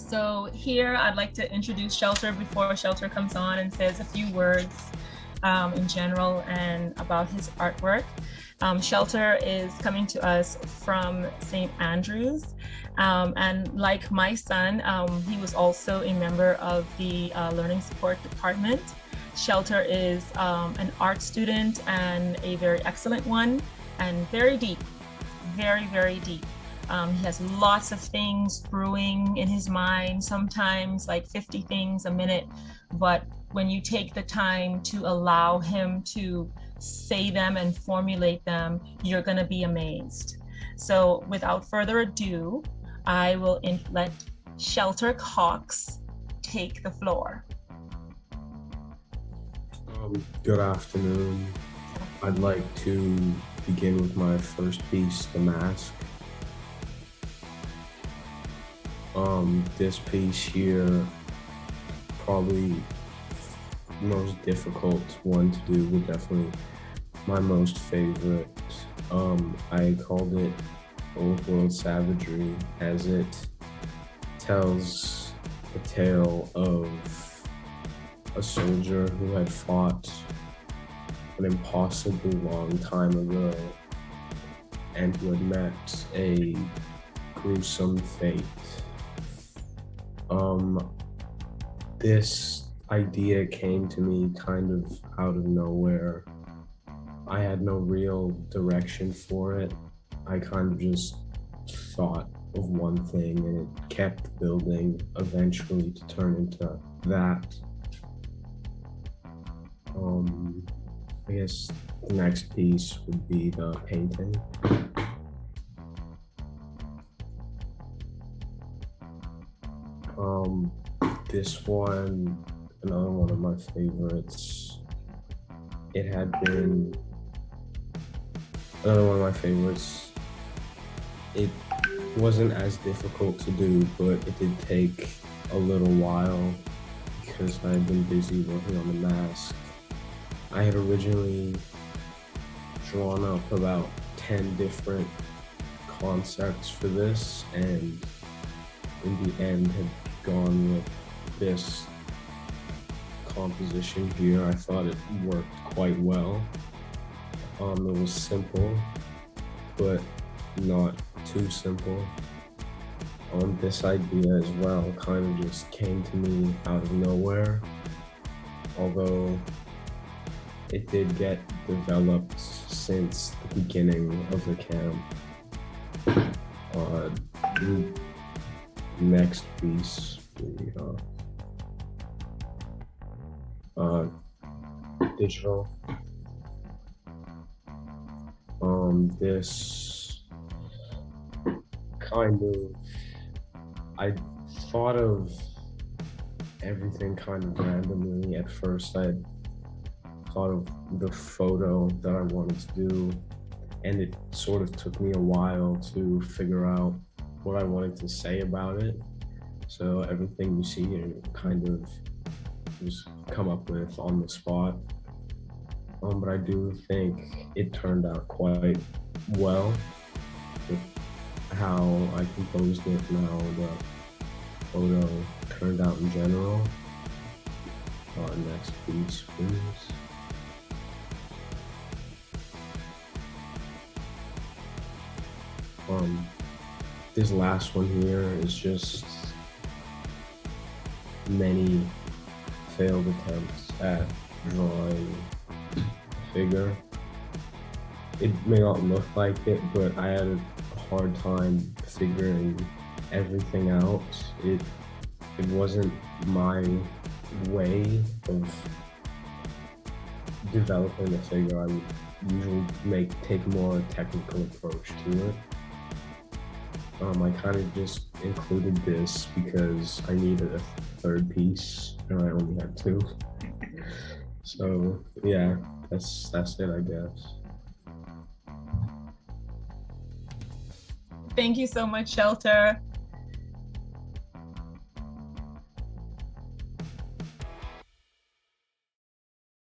So here I'd like to introduce Shelter before Shelter comes on and says a few words in general and about his artwork. Shelter is coming to us from St. Andrews. And like my son, he was also a member of the Learning Support Department. Shelter is an art student and a very excellent one, and very deep, very, very deep. He has lots of things brewing in his mind, sometimes like 50 things a minute. But when you take the time to allow him to say them and formulate them, you're going to be amazed. So without further ado, I will let Shelter Cox take the floor. Good afternoon. I'd like to begin with my first piece, The Mask. This piece here, probably the most difficult one to do, but definitely my most favorite. I called it Old World Savagery, as it tells a tale of a soldier who had fought an impossibly long time ago and who had met a gruesome fate. This idea came to me kind of out of nowhere. I had no real direction for it. I kind of just thought of one thing and it kept building eventually to turn into that. I guess the next piece would be the painting. This one, another one of my favorites. It had been another one of my favorites. It wasn't as difficult to do, but it did take a little while because I had been busy working on the mask. I had originally drawn up about 10 different concepts for this, and in the end had gone with this composition here. I thought it worked quite well. It was simple, but not too simple. This idea as well kind of just came to me out of nowhere, although it did get developed since the beginning of the camp. The next piece, digital. This kind of, I thought of everything kind of randomly. At first I thought of the photo that I wanted to do, and it sort of took me a while to figure out what I wanted to say about it. So everything you see here kind of just come up with on the spot. But I do think it turned out quite well with how I composed it and how the photo turned out in general. Next piece, please. This last one here is just many failed attempts at drawing a figure. It may not look like it, but I had a hard time figuring everything out. It wasn't my way of developing a figure. I would usually take a more technical approach to it. I kind of just included this because I needed a third piece and I only had two. So yeah, that's it, I guess. Thank you so much, Shelter.